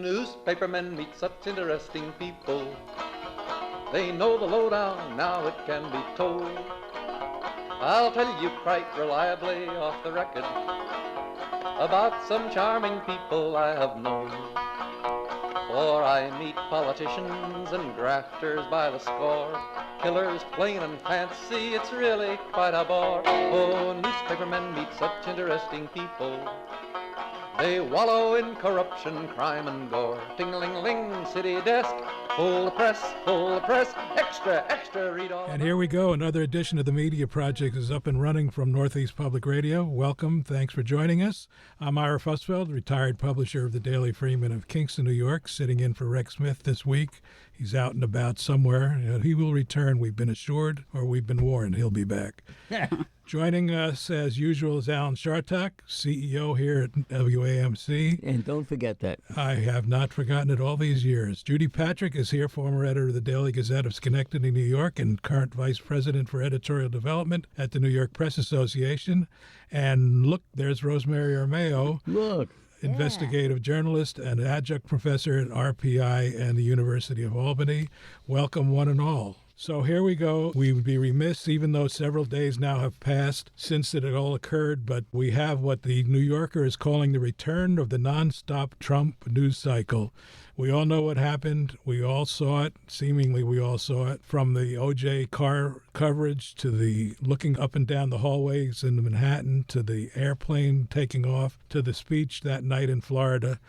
Newspapermen meet such interesting people. They know the lowdown, now it can be told. I'll tell you quite reliably off the record about some charming people I have known. For I meet politicians and grafters by the score, killers plain and fancy, it's really quite a bore. Oh, newspapermen meet such interesting people. They wallow in corruption, crime and gore. Ting-a-ling-ling, city desk, full the press, extra, extra, read all. And here we go, another edition of the Media Project is up and running from Northeast Public Radio. Welcome, thanks for joining us. I'm Ira Fusfeld, retired publisher of the Daily Freeman of Kingston, New York, sitting in for Rex Smith this week. He's out and about somewhere. He will return, we've been assured, or we've been warned he'll be back. Joining us, as usual, is Alan Chartock, CEO here at WAMC. And don't forget that. I have not forgotten it all these years. Judy Patrick is here, former editor of the Daily Gazette of Schenectady, New York, and current vice president for editorial development at the New York Press Association. And look, there's Rosemary Armao. Look. Investigative journalist and adjunct professor at RPI and the University of Albany. Welcome, one and all. So here we go. We would be remiss, even though several days now have passed since it all occurred, but we have what the New Yorker is calling the return of the nonstop Trump news cycle. We all know what happened. We all saw it. Seemingly we all saw it. From the O.J. car coverage to the looking up and down the hallways in Manhattan to the airplane taking off to the speech that night in Florida.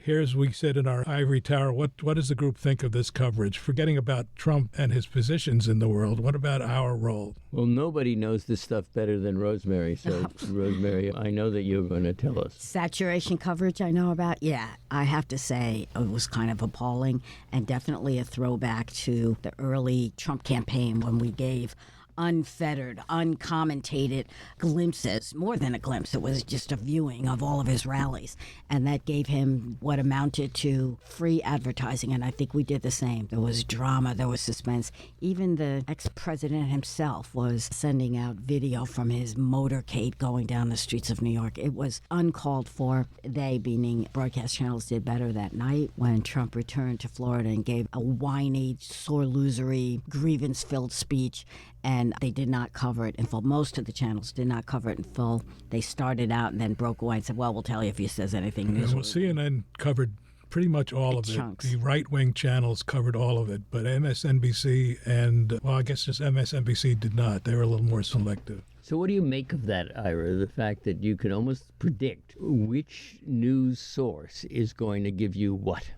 Here's we sit in our ivory tower. What does the group think of this coverage? Forgetting about Trump and his positions in the world, what about our role? Well, nobody knows this stuff better than Rosemary. So, Rosemary, I know that you're going to tell us. Saturation coverage I know about? Yeah, I have to say it was kind of appalling and definitely a throwback to the early Trump campaign when we gave unfettered, uncommentated glimpses, more than a glimpse. It was just a viewing of all of his rallies. And that gave him what amounted to free advertising. And I think we did the same. There was drama, there was suspense. Even the ex-president himself was sending out video from his motorcade going down the streets of New York. It was uncalled for. They, meaning broadcast channels, did better that night when Trump returned to Florida and gave a whiny, sore losery, grievance-filled speech. And they did not cover it in full. Most of the channels did not cover it in full. They started out and then broke away and said, well, we'll tell you if he says anything newsworthy. Well, CNN covered pretty much all of chunks. It. The right-wing channels covered all of it, but MSNBC and, well, I guess just MSNBC did not. They were a little more selective. So what do you make of that, Ira, the fact that you can almost predict which news source is going to give you what?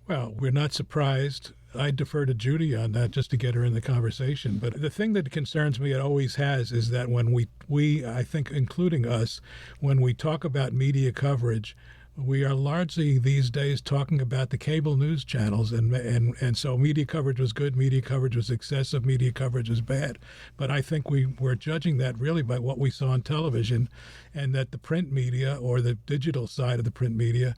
Well, we're not surprised. I defer to Judy on that just to get her in the conversation. But the thing that concerns me, it always has, is that when we I think, including us, when we talk about media coverage, we are largely these days talking about the cable news channels. And so media coverage was good, media coverage was excessive, media coverage was bad. But I think we're judging that really by what we saw on television, and that the print media or the digital side of the print media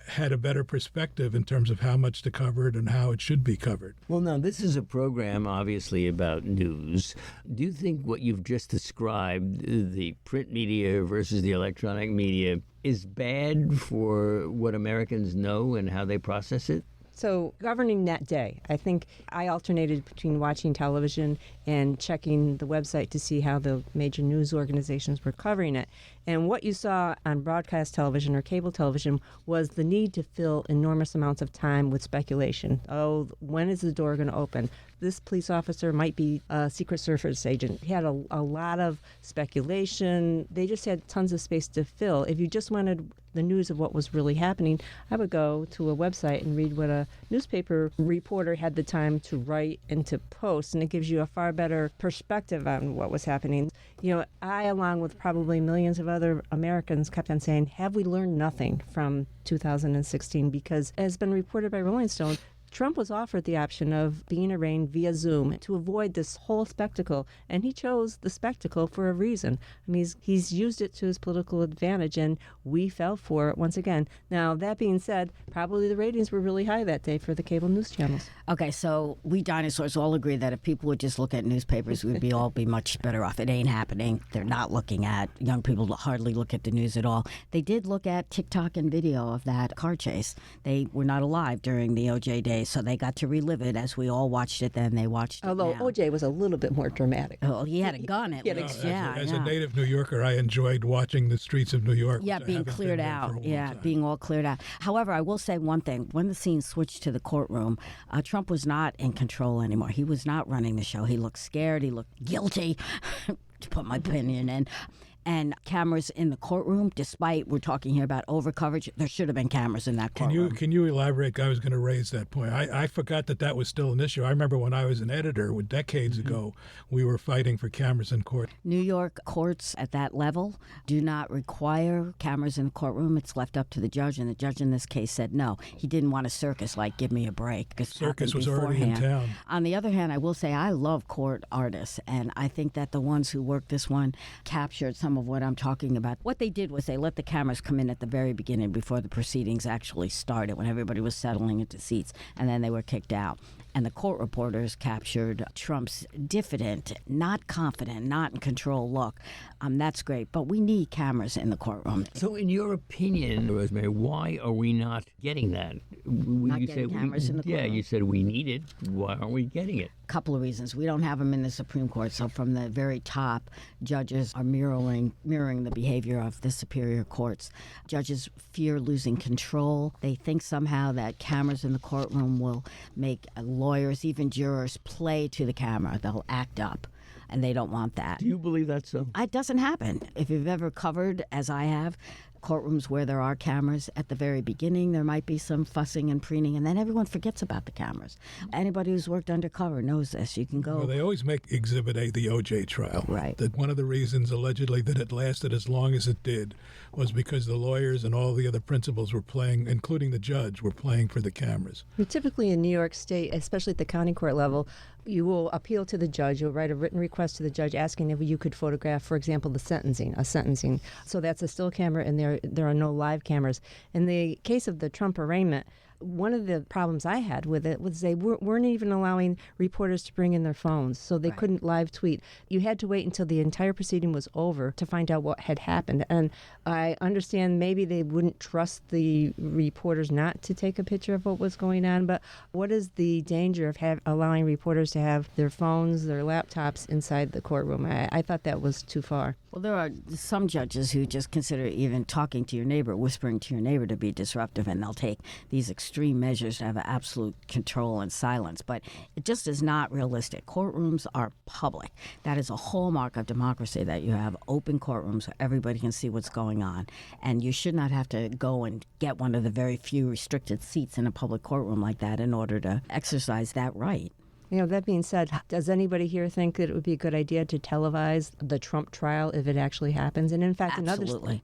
had a better perspective in terms of how much to cover it and how it should be covered. Well, now, this is a program, obviously, about news. Do you think what you've just described, the print media versus the electronic media, is bad for what Americans know and how they process it? So governing that day, I think I alternated between watching television and checking the website to see how the major news organizations were covering it. And what you saw on broadcast television or cable television was the need to fill enormous amounts of time with speculation. Oh, when is the door going to open? This police officer might be a Secret Service agent. He had a lot of speculation. They just had tons of space to fill. If you just wanted the news of what was really happening, I would go to a website and read what a newspaper reporter had the time to write and to post, and it gives you a far better perspective on what was happening. You know, I, along with probably millions of other Americans, kept on saying, have we learned nothing from 2016? Because, as has been reported by Rolling Stone, Trump was offered the option of being arraigned via Zoom to avoid this whole spectacle, and he chose the spectacle for a reason. I mean, he's used it to his political advantage, and we fell for it once again. Now, that being said, probably the ratings were really high that day for the cable news channels. Okay, so we dinosaurs all agree that if people would just look at newspapers, we'd all be much better off. It ain't happening. They're not looking at, young people hardly look at the news at all. They did look at TikTok and video of that car chase. They were not alive during the OJ days, so they got to relive it as we all watched it then. They watched it Although now. OJ was a little bit more dramatic. Oh, he had a gun at least. As a native New Yorker, I enjoyed watching the streets of New York. Yeah, being cleared out. Yeah, being all cleared out. However, I will say one thing. When the scene switched to the courtroom, Trump was not in control anymore. He was not running the show. He looked scared. He looked guilty, to put my opinion in. And cameras in the courtroom, despite we're talking here about over coverage, there should have been cameras in that courtroom. Can you elaborate? I was going to raise that point. I forgot that was still an issue. I remember when I was an editor decades ago, we were fighting for cameras in court. New York courts at that level do not require cameras in the courtroom. It's left up to the judge, and the judge in this case said no. He didn't want a circus like give me a break. Circus was already in town. On the other hand, I will say I love court artists, and I think that the ones who worked this one captured some of what I'm talking about. What they did was they let the cameras come in at the very beginning before the proceedings actually started, when everybody was settling into seats, and then they were kicked out. And the court reporters captured Trump's diffident, not confident, not in control look. That's great, but we need cameras in the courtroom. So in your opinion, Rosemary, why are we not getting that? Cameras in the courtroom. Yeah, you said we need it. Why aren't we getting it? Couple of reasons. We don't have them in the Supreme Court, so from the very top, judges are mirroring the behavior of the superior courts. Judges fear losing control. They think somehow that cameras in the courtroom will make lawyers, even jurors, play to the camera. They'll act up, and they don't want that. Do you believe that's so? It doesn't happen. If you've ever covered, as I have, courtrooms where there are cameras at the very beginning, there might be some fussing and preening, and then everyone forgets about the cameras. Anybody who's worked undercover knows this. You can go. Well, they always make Exhibit A the OJ trial. Right. That one of the reasons, allegedly, that it lasted as long as it did was because the lawyers and all the other principals were playing, including the judge, were playing for the cameras. Typically in New York State, especially at the county court level, you will appeal to the judge. You'll write a written request to the judge asking if you could photograph, for example, a sentencing. So that's a still camera, and there are no live cameras. In the case of the Trump arraignment, one of the problems I had with it was they weren't even allowing reporters to bring in their phones, so they couldn't live tweet. You had to wait until the entire proceeding was over to find out what had happened. And I understand maybe they wouldn't trust the reporters not to take a picture of what was going on, but what is the danger of allowing reporters to have their phones, their laptops inside the courtroom? I thought that was too far. Well, there are some judges who just consider even talking to your neighbor, whispering to your neighbor, to be disruptive, and they'll take these extreme measures to have absolute control and silence. But it just is not realistic. Courtrooms are public. That is a hallmark of democracy, that you have open courtrooms where everybody can see what's going on. And you should not have to go and get one of the very few restricted seats in a public courtroom like that in order to exercise that right. That being said, does anybody here think that it would be a good idea to televise the Trump trial if it actually happens? And in fact,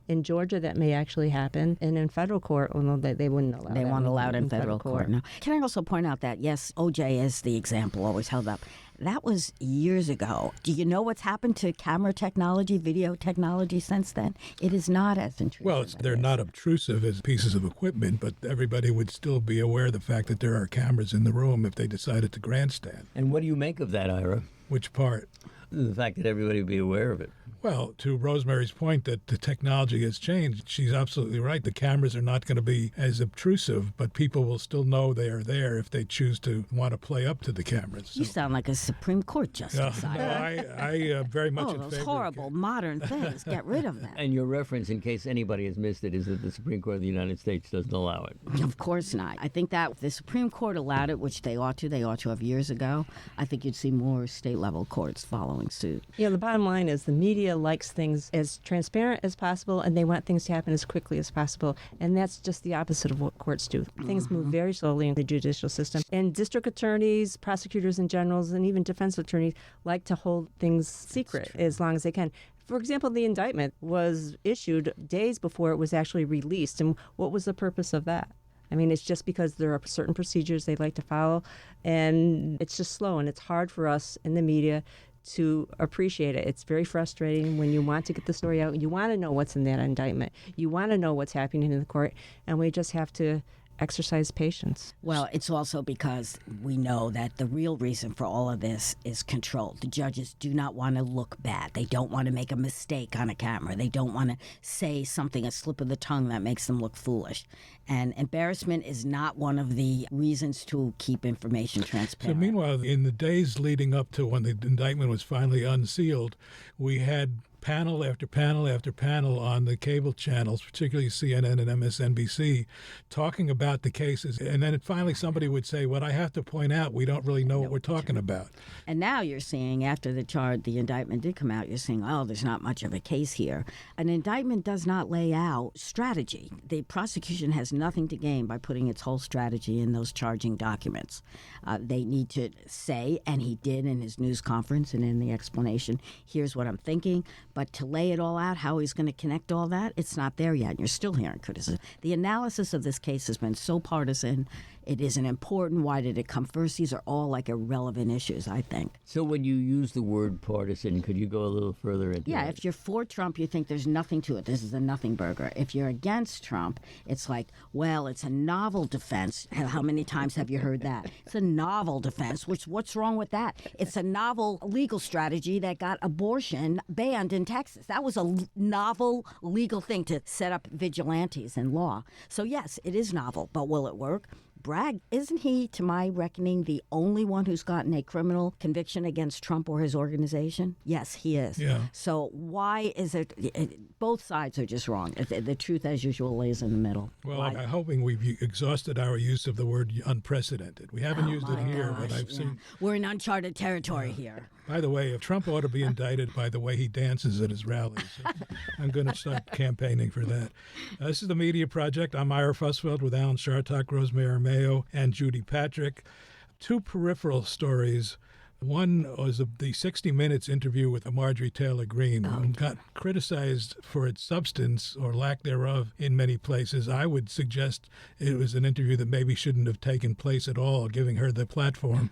in Georgia, that may actually happen. And in federal court, they wouldn't allow it. They won't allow it in federal court. No. Can I also point out that, yes, OJ is the example always held up. That was years ago. Do you know what's happened to camera technology, video technology since then? It is not as intrusive. Well, they're not obtrusive as pieces of equipment, but everybody would still be aware of the fact that there are cameras in the room if they decided to grandstand. And what do you make of that, Ira? Which part? The fact that everybody would be aware of it. Well, to Rosemary's point that the technology has changed, she's absolutely right. The cameras are not going to be as obtrusive, but people will still know they are there if they choose to want to play up to the cameras. You sound like a Supreme Court justice. No, I very much in those favor horrible modern things. Get rid of them. And your reference, in case anybody has missed it, is that the Supreme Court of the United States doesn't allow it. Of course not. I think that if the Supreme Court allowed it, which they ought to have years ago, I think you'd see more state-level courts following suit. The bottom line is the media likes things as transparent as possible, and they want things to happen as quickly as possible. And that's just the opposite of what courts do. Things move very slowly in the judicial system. And district attorneys, prosecutors in general, and even defense attorneys like to hold things secret as long as they can. For example, the indictment was issued days before it was actually released. And what was the purpose of that? I mean, it's just because there are certain procedures they like to follow, and it's just slow, and it's hard for us in the media to appreciate it. It's very frustrating when you want to get the story out. You want to know what's in that indictment. You want to know what's happening in the court, and we just have to exercise patience. Well, it's also because we know that the real reason for all of this is control. The judges do not want to look bad. They don't want to make a mistake on a camera. They don't want to say something, a slip of the tongue that makes them look foolish. And embarrassment is not one of the reasons to keep information So transparent. meanwhile, in the days leading up to when the indictment was finally unsealed, we had panel after panel after panel on the cable channels, particularly CNN and MSNBC, talking about the cases. And then finally somebody would say, well, I have to point out, we don't really know what we're talking about. And now you're seeing, after the indictment did come out, you're seeing, oh, there's not much of a case here. An indictment does not lay out strategy. The prosecution has nothing to gain by putting its whole strategy in those charging documents. They need to say, and he did in his news conference and in the explanation, here's what I'm thinking. But to lay it all out, how he's going to connect all that, it's not there yet. And you're still hearing criticism. The analysis of this case has been so partisan. It isn't important. Why did it come first? These are all like irrelevant issues, I think. So when you use the word partisan, could you go a little further into Yeah, that? if you're for Trump, you think there's nothing to it. This is a nothing burger. If you're against Trump, it's like, well, it's a novel defense. How many times have you heard that? It's a novel defense. What's wrong with that? It's a novel legal strategy that got abortion banned in Texas. That was a novel legal thing to set up vigilantes in law. So yes, it is novel, but will it work? Bragg, isn't he, to my reckoning, the only one who's gotten a criminal conviction against Trump or his organization? Yes, he is. Yeah. So why is it, both sides are just wrong. The truth, as usual, lays in the middle. Well, Why? I'm hoping we've exhausted our use of the word unprecedented. We haven't used it here, but I've seen. We're in uncharted territory here. By the way, if Trump ought to be indicted by the way he dances at his rallies, I'm going to start campaigning for that. This is the Media Project. I'm Ira Fusfeld with Alan Chartock, Rosemary Armao, and Judy Patrick. Two peripheral stories. One was the 60 Minutes interview with Marjorie Taylor Greene, who got criticized for its substance or lack thereof in many places. I would suggest it was an interview that maybe shouldn't have taken place at all, giving her the platform.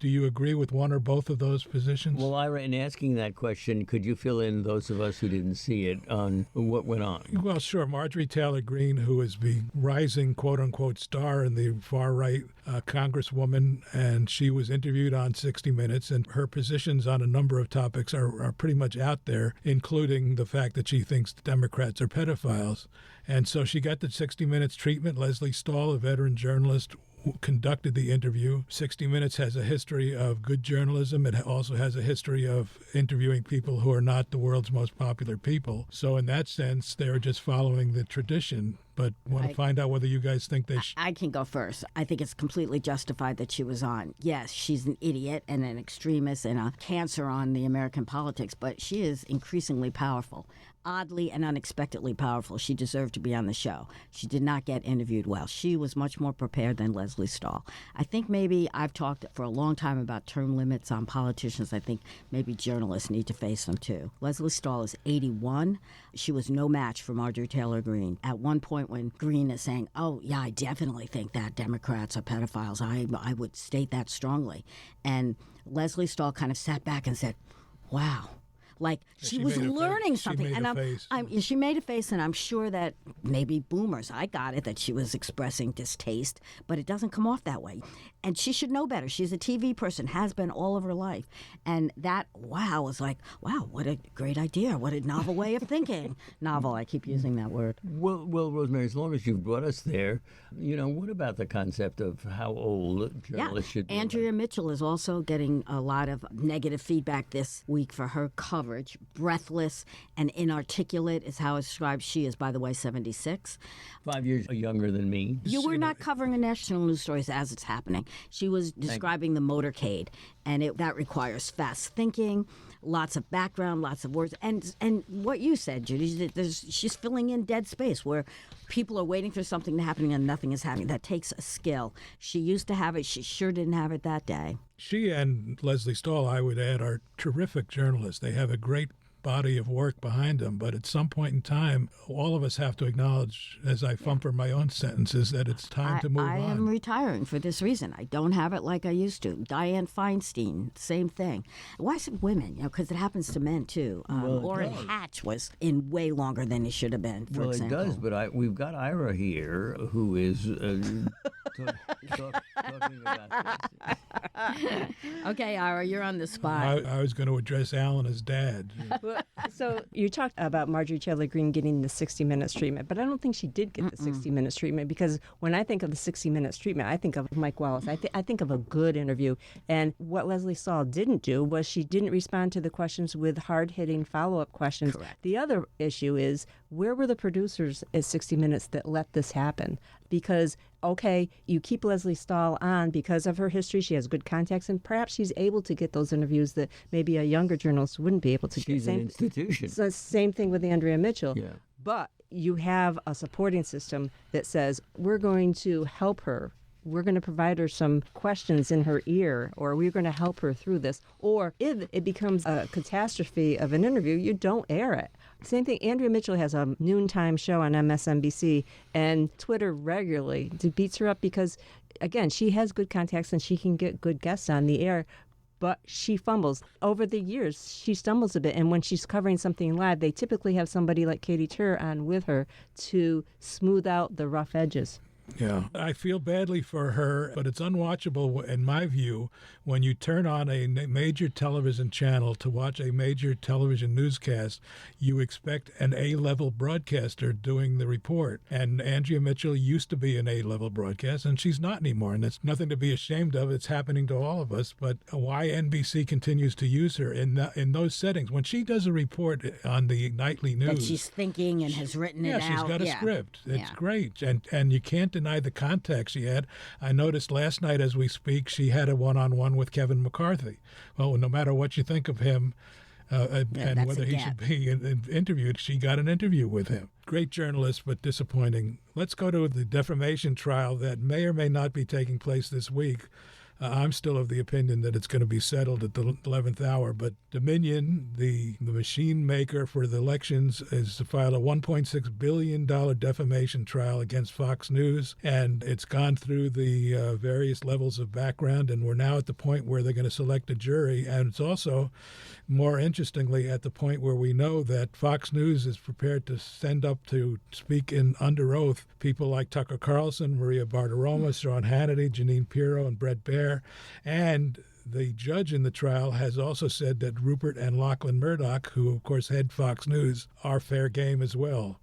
Do you agree with one or both of those positions? Well, Ira, in asking that question, could you fill in those of us who didn't see it on what went on? Well, sure. Marjorie Taylor Greene, who is the rising quote-unquote star in the far-right congresswoman, and she was interviewed on 60 Minutes, and her positions on a number of topics are pretty much out there, including the fact that she thinks Democrats are pedophiles. And so she got the 60 Minutes treatment. Leslie Stahl, a veteran journalist, conducted the interview. 60 Minutes has a history of good journalism. It also has a history of interviewing people who are not the world's most popular people. So in that sense, they're just following the tradition. But want to find out whether you guys think they should. I can go first. I think it's completely justified that she was on. Yes, she's an idiot and an extremist and a cancer on the American politics, but she is increasingly powerful. Oddly and unexpectedly powerful. She deserved to be on the show. She did not get interviewed well. She was much more prepared than Leslie Stahl. I think maybe I've talked for a long time about term limits on politicians. I think maybe journalists need to face them too. Leslie Stahl is 81. She was no match for Marjorie Taylor Greene. At one point when Greene is saying, oh, yeah, I definitely think that Democrats are pedophiles, I would state that strongly. And Leslie Stahl kind of sat back and said, wow. Like she was learning something, and she made a face, and I'm sure that maybe boomers, I got it that she was expressing distaste, but it doesn't come off that way, and she should know better. She's a TV person, has been all of her life, and that was like, wow, what a great idea, what a novel way of thinking. Novel, I keep using that word. Well, Rosemary, as long as you've brought us there, what about the concept of how old journalists should be? Andrea Mitchell is also getting a lot of negative feedback this week for her coverage. Breathless and inarticulate is how it's described. She is, by the way, 76. 5 years younger than me. You were not covering the national news stories as it's happening. She was describing the motorcade, and that requires fast thinking, lots of background, lots of words. And what you said, Judy, she's filling in dead space where people are waiting for something to happen and nothing is happening. That takes a skill. She used to have it. She sure didn't have it that day. She and Leslie Stahl, I would add, are terrific journalists. They have a great body of work behind them. But at some point in time, all of us have to acknowledge, as I thumper my own sentences, that it's time to move on. I am retiring for this reason. I don't have it like I used to. Dianne Feinstein, same thing. Why is it women? Because it happens to men too. Orrin Hatch was in way longer than he should have been, for example. It does, but we've got Ira here who is talking about this. Okay, Ira, you're on the spot. I was going to address Alan as Dad. So you talked about Marjorie Taylor Greene getting the 60 Minutes treatment, but I don't think she did get the 60 Minutes treatment, because when I think of the 60 Minutes treatment, I think of Mike Wallace. I think of a good interview. And what Leslie Stahl didn't do was she didn't respond to the questions with hard-hitting follow-up questions. Correct. The other issue is, where were the producers at 60 Minutes that let this happen? Because, okay, you keep Leslie Stahl on because of her history. She has good contacts, and perhaps she's able to get those interviews that maybe a younger journalist wouldn't be able to get. She's an institution. So same thing with Andrea Mitchell. Yeah. But you have a supporting system that says, we're going to help her. We're going to provide her some questions in her ear, or we're going to help her through this. Or if it becomes a catastrophe of an interview, you don't air it. Same thing, Andrea Mitchell has a noontime show on MSNBC, and Twitter regularly beats her up because, again, she has good contacts and she can get good guests on the air, but she fumbles. Over the years, she stumbles a bit, and when she's covering something live, they typically have somebody like Katie Tur on with her to smooth out the rough edges. Yeah, I feel badly for her, but it's unwatchable, in my view, when you turn on a major television channel to watch a major television newscast. You expect an A-level broadcaster doing the report. And Andrea Mitchell used to be an A-level broadcaster, and she's not anymore. And it's nothing to be ashamed of. It's happening to all of us. But why NBC continues to use her in those settings? When she does a report on the nightly news, that she's thinking and has written it out. Yeah, she's got a script. It's great. And you can't deny the contact she had. I noticed last night as we speak, she had a one-on-one with Kevin McCarthy. Well, no matter what you think of him and whether he should be interviewed, she got an interview with him. Great journalist, but disappointing. Let's go to the defamation trial that may or may not be taking place this week. I'm still of the opinion that it's going to be settled at the 11th hour, but Dominion, the machine maker for the elections, is to file a $1.6 billion defamation trial against Fox News, and it's gone through the various levels of background, and we're now at the point where they're going to select a jury, and it's also, more interestingly, at the point where we know that Fox News is prepared to send up to speak under oath people like Tucker Carlson, Maria Bartiromo, Sean Hannity, Jeanine Pirro, and Brett Baer. And the judge in the trial has also said that Rupert and Lachlan Murdoch, who of course head Fox News, are fair game as well.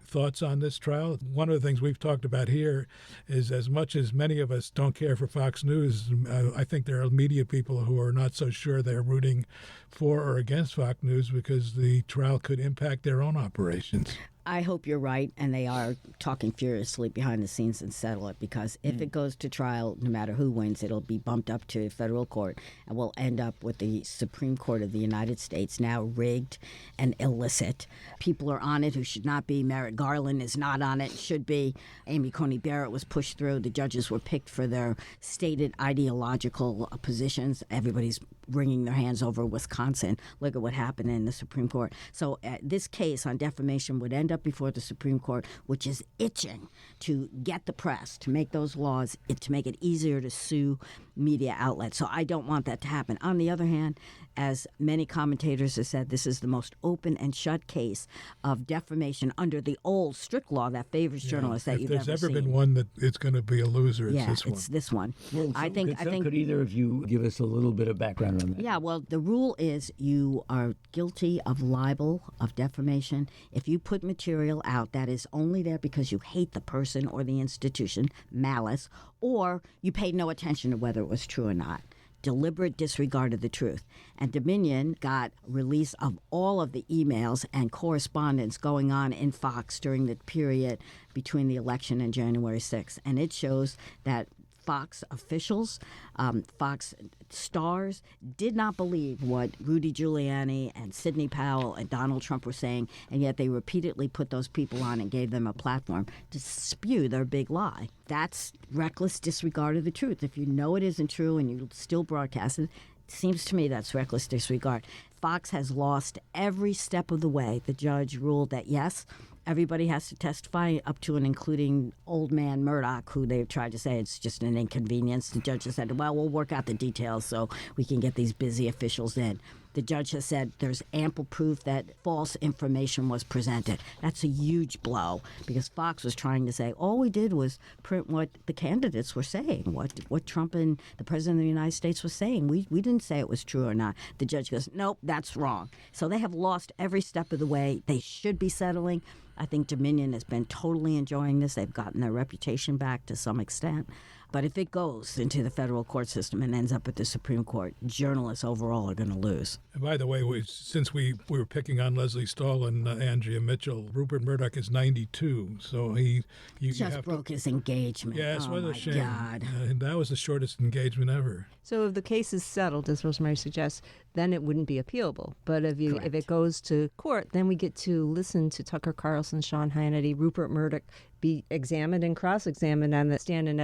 Thoughts on this trial? One of the things we've talked about here is, as much as many of us don't care for Fox News, I think there are media people who are not so sure they're rooting for or against Fox News because the trial could impact their own operations. I hope you're right, and they are talking furiously behind the scenes and settle it, because if it goes to trial, no matter who wins, it'll be bumped up to federal court, and we'll end up with the Supreme Court of the United States now rigged and illicit. People are on it who should not be. Merrick Garland is not on it, should be. Amy Coney Barrett was pushed through. The judges were picked for their stated ideological positions. Everybody's wringing their hands over Wisconsin. Look at what happened in the Supreme Court. So this case on defamation would end up before the Supreme Court, which is itching to get the press to make those laws, to make it easier to sue media outlets. So I don't want that to happen. On the other hand, as many commentators have said, this is the most open and shut case of defamation under the old strict law that favors journalists that you've ever seen. If there's ever been one that it's going to be a loser, it's this one. It's this one. Well, I think could either of you give us a little bit of background on that? Yeah, well, the rule is you are guilty of libel, of defamation, if you put material out that is only there because you hate the person or the institution, malice, or you paid no attention to whether it was true or not. Deliberate disregard of the truth. And Dominion got release of all of the emails and correspondence going on in Fox during the period between the election and January 6th. And it shows that Fox officials, Fox stars did not believe what Rudy Giuliani and Sidney Powell and Donald Trump were saying, and yet they repeatedly put those people on and gave them a platform to spew their big lie. That's reckless disregard of the truth. If you know it isn't true and you still broadcast it, seems to me that's reckless disregard. Fox has lost every step of the way. The judge ruled that, yes, everybody has to testify, up to and including old man Murdoch, who they tried to say it's just an inconvenience. The judge has said, well, we'll work out the details so we can get these busy officials in. The judge has said there's ample proof that false information was presented. That's a huge blow because Fox was trying to say all we did was print what the candidates were saying, what Trump and the President of the United States was saying. We didn't say it was true or not. The judge goes, nope, that's wrong. So they have lost every step of the way. They should be settling. I think Dominion has been totally enjoying this. They've gotten their reputation back to some extent. But if it goes into the federal court system and ends up at the Supreme Court, journalists overall are going to lose. And by the way, since we were picking on Leslie Stahl and Andrea Mitchell, Rupert Murdoch is 92, so he just broke his engagement. Yes, what a shame. God. That was the shortest engagement ever. So if the case is settled, as Rosemary suggests, then it wouldn't be appealable. But if it goes to court, then we get to listen to Tucker Carlson, Sean Hannity, Rupert Murdoch be examined and cross-examined on the stand. And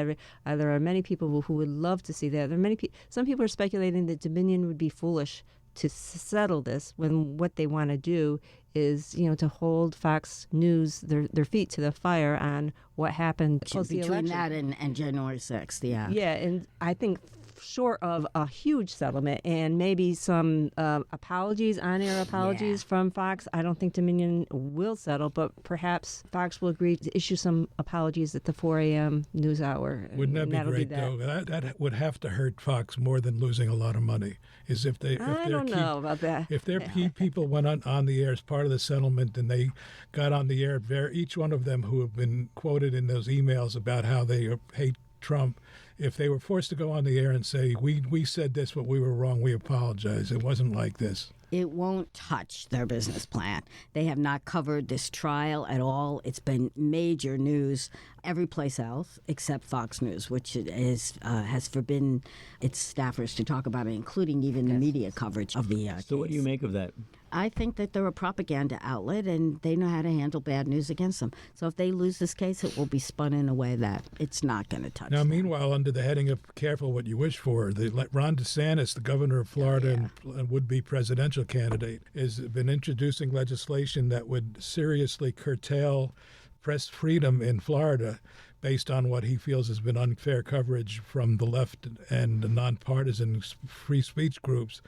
there are many people who would love to see that. There are many some people are speculating that Dominion would be foolish to settle this when what they want to do is, to hold Fox News their feet to the fire on what happened between that and January 6th. Yeah. Yeah, and I think short of a huge settlement and maybe some apologies, on-air apologies from Fox, I don't think Dominion will settle, but perhaps Fox will agree to issue some apologies at the 4 a.m. news hour. Wouldn't that be great, though? That would have to hurt Fox more than losing a lot of money. I don't know about that. If their people went on the air as part of the settlement and they got on the air, each one of them who have been quoted in those emails about how they hate Trump, if they were forced to go on the air and say, we said this, but we were wrong, we apologize, it wasn't like this. It won't touch their business plan. They have not covered this trial at all. It's been major news every place else except Fox News, which has forbidden its staffers to talk about it, including even the media coverage of the case. So what do you make of that? I think that they're a propaganda outlet, and they know how to handle bad news against them. So if they lose this case, it will be spun in a way that it's not going to touch them. Meanwhile, under the heading of careful what you wish for, Ron DeSantis, the governor of Florida and would-be presidential candidate, has been introducing legislation that would seriously curtail press freedom in Florida based on what he feels has been unfair coverage from the left and the nonpartisan free speech groups.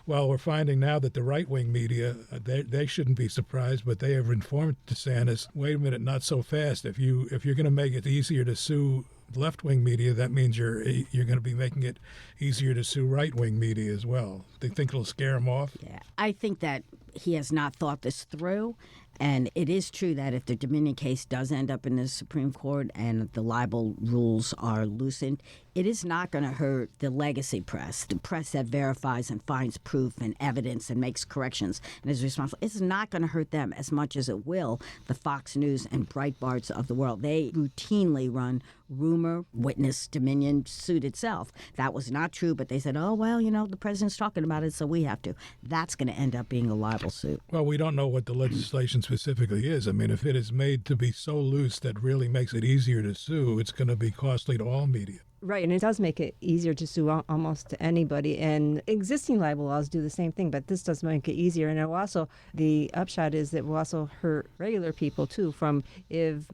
Well, we're finding now that the right-wing media, they shouldn't be surprised, but they have informed DeSantis, wait a minute, not so fast. If you're going to make it easier to sue left-wing media, that means you're going to be making it easier to sue right-wing media as well. They think it'll scare them off? Yeah, I think that he has not thought this through. And it is true that if the Dominion case does end up in the Supreme Court and the libel rules are loosened, it is not going to hurt the legacy press, the press that verifies and finds proof and evidence and makes corrections and is responsible. It's not going to hurt them as much as it will the Fox News and Breitbarts of the world. They routinely run rumor, witness, Dominion sued itself. That was not true, but they said, oh, well, the president's talking about it, so we have to. That's going to end up being a libel suit. Well, we don't know what the legislation specifically is. I mean, if it is made to be so loose that really makes it easier to sue, it's going to be costly to all media. Right, and it does make it easier to sue almost to anybody. And existing libel laws do the same thing, but this does make it easier. And it will also, the upshot is that it will also hurt regular people, too, from if,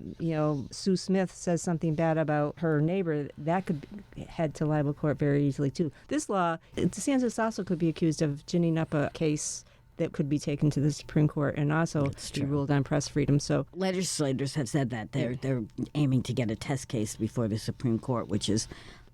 Sue Smith says something bad about her neighbor, that could head to libel court very easily, too. This law, DeSantis also could be accused of ginning up a case that could be taken to the Supreme Court and also be ruled on press freedom. So legislators have said that they're aiming to get a test case before the Supreme Court, which is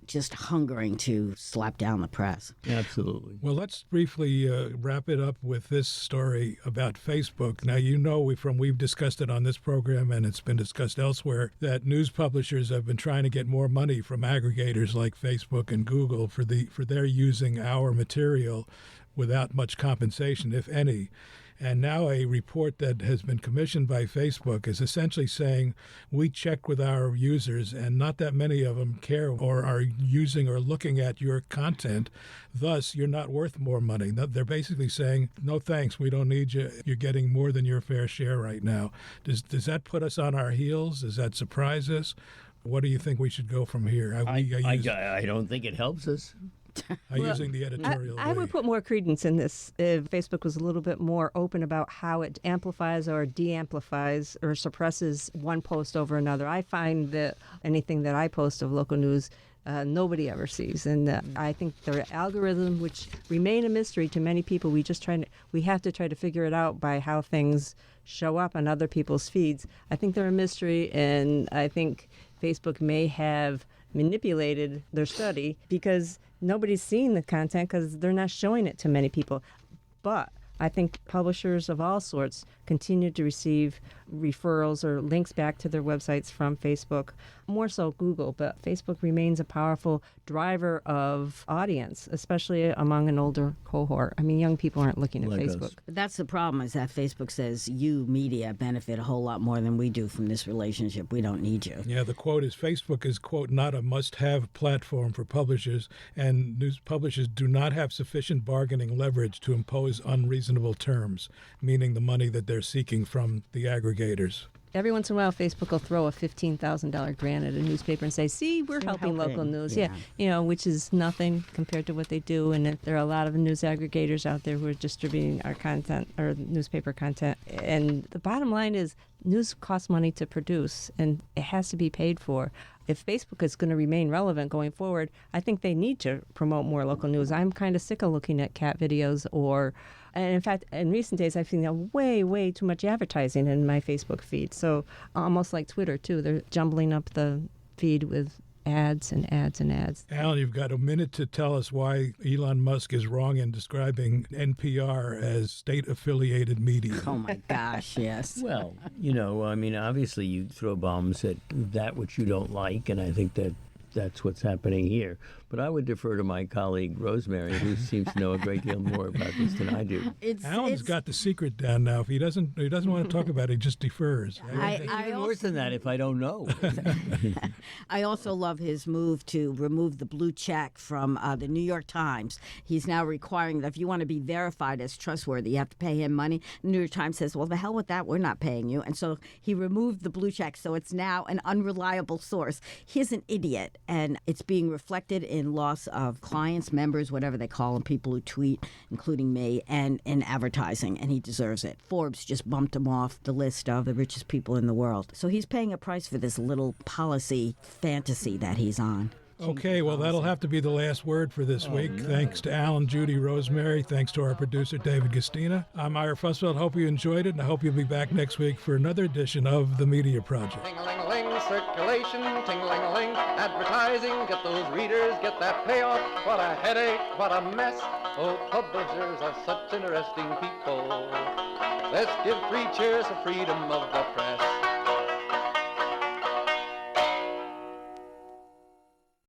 just hungering to slap down the press. Absolutely. Well, let's briefly wrap it up with this story about Facebook. Now, we've discussed it on this program and it's been discussed elsewhere, that news publishers have been trying to get more money from aggregators like Facebook and Google for their using our material without much compensation, if any. And now a report that has been commissioned by Facebook is essentially saying, we checked with our users and not that many of them care or are using or looking at your content. Thus, you're not worth more money. They're basically saying, no thanks, we don't need you. You're getting more than your fair share right now. Does that put us on our heels? Does that surprise us? What do you think we should go from here? I don't think it helps us. using the editorial. I would put more credence in this if Facebook was a little bit more open about how it amplifies or de-amplifies or suppresses one post over another. I find that anything that I post of local news, nobody ever sees, and I think the algorithm, which remain a mystery to many people, we have to try to figure it out by how things show up on other people's feeds. I think they're a mystery, and I think Facebook may have manipulated their study because nobody's seeing the content because they're not showing it to many people. But I think publishers of all sorts continue to receive referrals or links back to their websites from Facebook, more so Google, but Facebook remains a powerful driver of audience, especially among an older cohort. I mean, young people aren't looking at Facebook. That's the problem, is that Facebook says you media benefit a whole lot more than we do from this relationship. We don't need you. Yeah, the quote is, Facebook is, quote, not a must-have platform for publishers, and news publishers do not have sufficient bargaining leverage to impose unreasonable terms, meaning the money that they're seeking from the aggregators. Every once in a while, Facebook will throw a $15,000 grant at a newspaper and say, see, we're helping local news. Yeah, which is nothing compared to what they do. And there are a lot of news aggregators out there who are distributing our content, or newspaper content. And the bottom line is news costs money to produce, and it has to be paid for. If Facebook is going to remain relevant going forward, I think they need to promote more local news. I'm kind of sick of looking at cat videos and in fact, in recent days, I've seen way too much advertising in my Facebook feed. So almost like Twitter, too. They're jumbling up the feed with ads and ads and ads. Alan, you've got a minute to tell us why Elon Musk is wrong in describing NPR as state-affiliated media. Oh, my gosh, yes. Well, I mean, obviously you throw bombs at that which you don't like, and I think that's what's happening here. But I would defer to my colleague Rosemary, who seems to know a great deal more about this than I do. Alan's got the secret down now. If he doesn't want to talk about it, he just defers. Even worse than that, if I don't know. I also love his move to remove the blue check from the New York Times. He's now requiring that if you want to be verified as trustworthy, you have to pay him money. The New York Times says, well, the hell with that. We're not paying you. And so he removed the blue check, so it's now an unreliable source. He's an idiot, and it's being reflected in loss of clients, members, whatever they call them, people who tweet, including me, and in advertising, and he deserves it. Forbes just bumped him off the list of the richest people in the world. So he's paying a price for this little policy fantasy that he's on. Okay, well, that'll have to be the last word for this week. No. Thanks to Alan, Judy, Rosemary. Thanks to our producer, David Gastina. I'm Ira Fusfeld. Hope you enjoyed it, and I hope you'll be back next week for another edition of The Media Project. Ting-a-ling-a-ling, circulation, ting-a-ling-a-ling, advertising, get those readers, get that payoff. What a headache, what a mess. Oh, publishers are such interesting people. Let's give 3 cheers for freedom of the press.